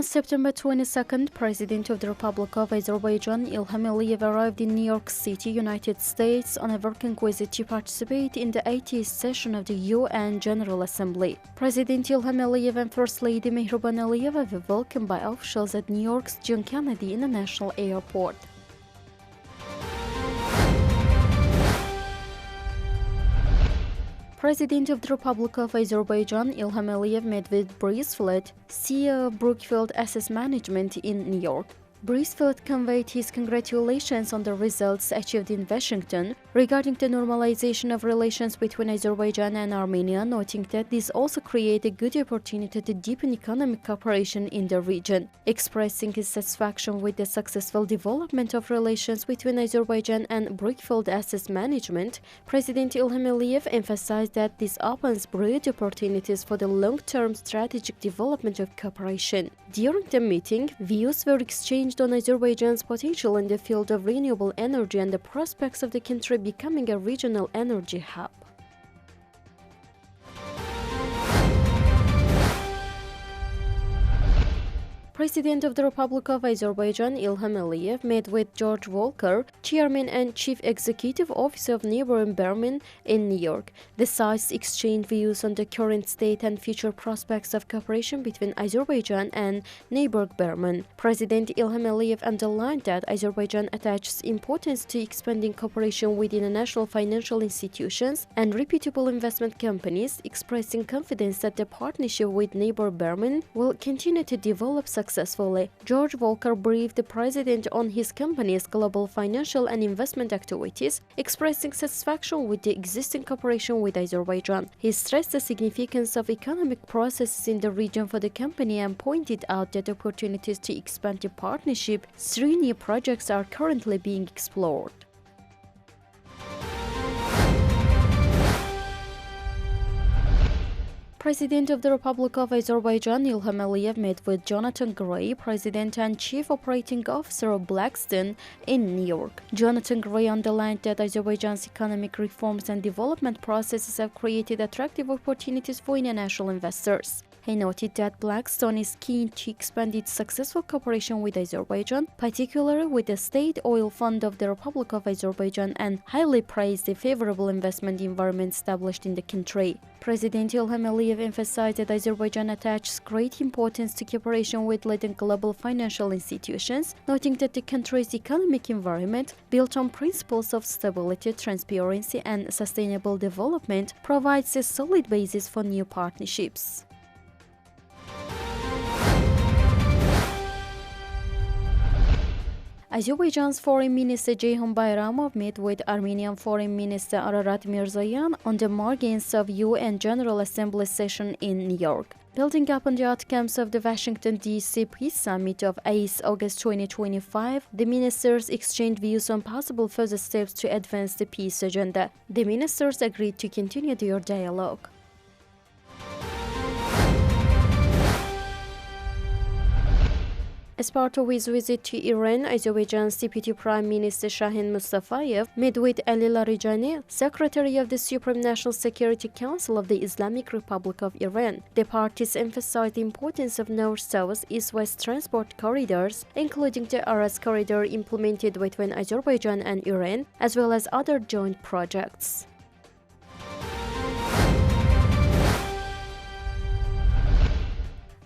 On September 22nd, President of the Republic of Azerbaijan Ilham Aliyev arrived in New York City, United States, on a working visit to participate in the 80th session of the UN General Assembly. President Ilham Aliyev and First Lady Mehriban Aliyeva were welcomed by officials at New York's John Kennedy International Airport. President of the Republic of Azerbaijan Ilham Aliyev met with Breezefield, CEO of Brookfield Asset Management in New York. Breezefield conveyed his congratulations on the results achieved in Washington regarding the normalization of relations between Azerbaijan and Armenia, noting that this also created a good opportunity to deepen economic cooperation in the region. Expressing his satisfaction with the successful development of relations between Azerbaijan and Brookfield Asset Management, President Ilham Aliyev emphasized that this opens broad opportunities for the long-term strategic development of cooperation. During the meeting, views were exchanged on Azerbaijan's potential in the field of renewable energy and the prospects of the country becoming a regional energy hub. President of the Republic of Azerbaijan Ilham Aliyev met with George Volker, Chairman and Chief Executive Officer of neighboring Berlin in New York. The sides exchanged views on the current state and future prospects of cooperation between Azerbaijan and neighboring Berlin. President Ilham Aliyev underlined that Azerbaijan attaches importance to expanding cooperation with international financial institutions and reputable investment companies, expressing confidence that the partnership with neighbor Berlin will continue to develop successfully. George Volker briefed the president on his company's global financial and investment activities, expressing satisfaction with the existing cooperation with Azerbaijan. He stressed the significance of economic processes in the region for the company and pointed out that opportunities to expand the partnership through new projects are currently being explored. President of the Republic of Azerbaijan Ilham Aliyev met with Jonathan Gray, President and Chief Operating Officer of Blackstone in New York. Jonathan Gray underlined that Azerbaijan's economic reforms and development processes have created attractive opportunities for international investors. He noted that Blackstone is keen to expand its successful cooperation with Azerbaijan, particularly with the State Oil Fund of the Republic of Azerbaijan, and highly praised the favorable investment environment established in the country. President Ilham Aliyev emphasized that Azerbaijan attaches great importance to cooperation with leading global financial institutions, noting that the country's economic environment, built on principles of stability, transparency, and sustainable development, provides a solid basis for new partnerships. Azerbaijan's Foreign Minister Ceyhun Bayramov met with Armenian Foreign Minister Ararat Mirzoyan on the margins of UN General Assembly session in New York. Building up on the outcomes of the Washington, D.C. Peace Summit of 8 August 2025, the ministers exchanged views on possible further steps to advance the peace agenda. The ministers agreed to continue their dialogue. As part of his visit to Iran, Azerbaijan's Deputy Prime Minister Shahin Mustafayev met with Ali Larijani, Secretary of the Supreme National Security Council of the Islamic Republic of Iran. The parties emphasized the importance of north-south, east-west transport corridors, including the Aras corridor implemented between Azerbaijan and Iran, as well as other joint projects.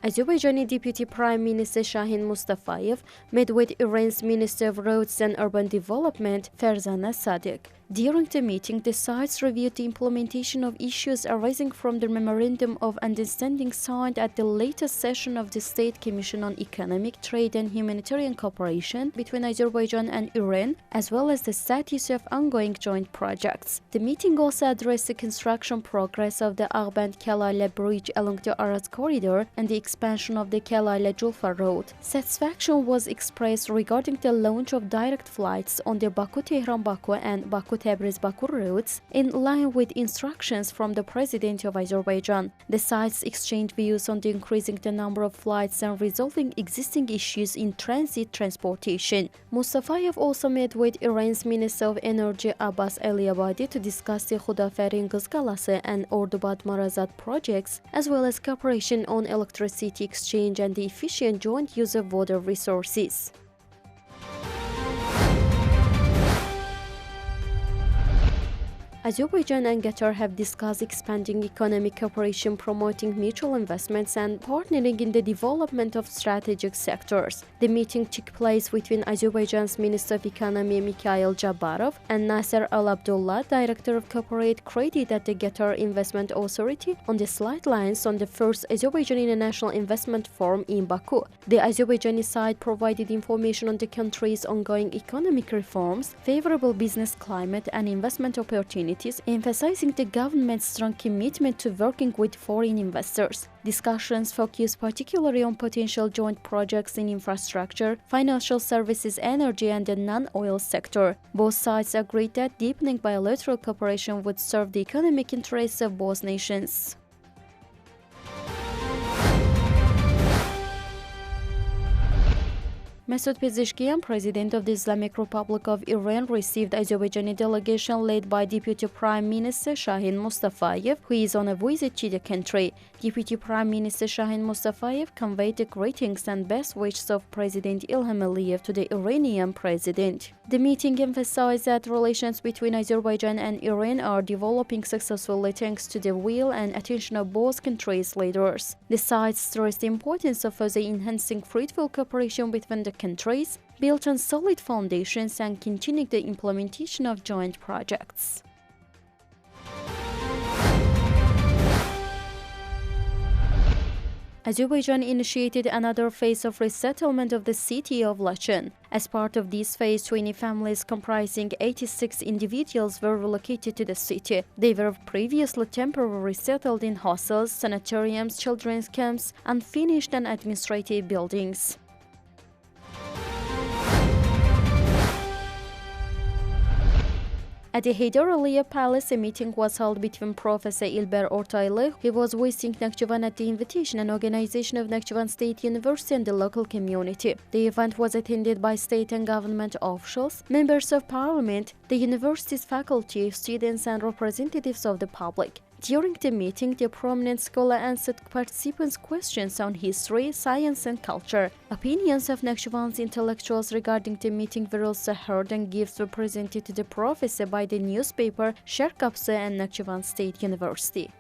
Azerbaijani Deputy Prime Minister Shahin Mustafayev met with Iran's Minister of Roads and Urban Development, Farzana Sadegh. During the meeting, the sides reviewed the implementation of issues arising from the Memorandum of Understanding signed at the latest session of the State Commission on Economic, Trade and Humanitarian Cooperation between Azerbaijan and Iran, as well as the status of ongoing joint projects. The meeting also addressed the construction progress of the Aghband-Kalayla bridge along the Aras corridor and the expansion of the Kalayla-Julfa road. Satisfaction was expressed regarding the launch of direct flights on the Baku-Tehran-Baku and Baku Baku-Tabriz-Baku routes in line with instructions from the President of Azerbaijan. The sides exchanged views on the increasing the number of flights and resolving existing issues in transit transportation. Mustafayev also met with Iran's Minister of Energy Abbas Aliabadi to discuss the Khudafarin-Gizgalası and Ordubad-Marazat projects, as well as cooperation on electricity exchange and the efficient joint use of water resources. Azerbaijan and Qatar have discussed expanding economic cooperation, promoting mutual investments, and partnering in the development of strategic sectors. The meeting took place between Azerbaijan's Minister of Economy Mikhail Jabarov and Nasser Al-Abdullah, Director of Corporate Credit at the Qatar Investment Authority, on the sidelines on the first Azerbaijan International Investment Forum in Baku. The Azerbaijani side provided information on the country's ongoing economic reforms, favorable business climate, and investment opportunities, emphasizing the government's strong commitment to working with foreign investors. Discussions focused particularly on potential joint projects in infrastructure, financial services, energy, and the non-oil sector. Both sides agreed that deepening bilateral cooperation would serve the economic interests of both nations. Masoud Pezeshkian, President of the Islamic Republic of Iran, received Azerbaijani delegation led by Deputy Prime Minister Shahin Mustafayev, who is on a visit to the country. Deputy Prime Minister Shahin Mustafayev conveyed the greetings and best wishes of President Ilham Aliyev to the Iranian president. The meeting emphasized that relations between Azerbaijan and Iran are developing successfully thanks to the will and attention of both countries' leaders. The sides stressed the importance of further enhancing fruitful cooperation between the countries, built on solid foundations, and continuing the implementation of joint projects. Azerbaijan initiated another phase of resettlement of the city of Lachen. As part of this phase, 20 families comprising 86 individuals were relocated to the city. They were previously temporarily settled in hostels, sanatoriums, children's camps, unfinished and administrative buildings. At the Heydar Aliyev Palace, a meeting was held between Professor Ilber Ortaylı, who was visiting Nakhchivan at the invitation and organization of Nakhchivan State University and the local community. The event was attended by state and government officials, members of parliament, the university's faculty, students, and representatives of the public. During the meeting, the prominent scholar answered participants' questions on history, science, and culture. Opinions of Nakhchivan's intellectuals regarding the meeting were also heard, and gifts were presented to the professor by the newspaper Sherkapsa and Nakhchivan State University.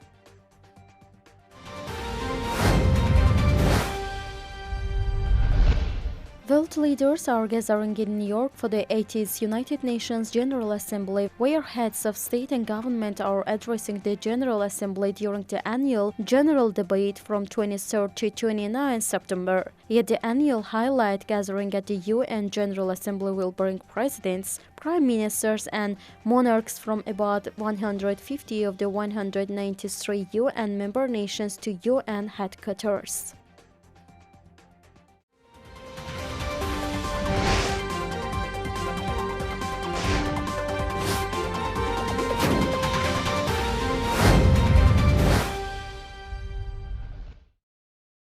World leaders are gathering in New York for the 80th United Nations General Assembly, where heads of state and government are addressing the General Assembly during the annual general debate from 23rd to 29 September. Yet the annual highlight gathering at the UN General Assembly will bring presidents, prime ministers, and monarchs from about 150 of the 193 UN member nations to UN headquarters.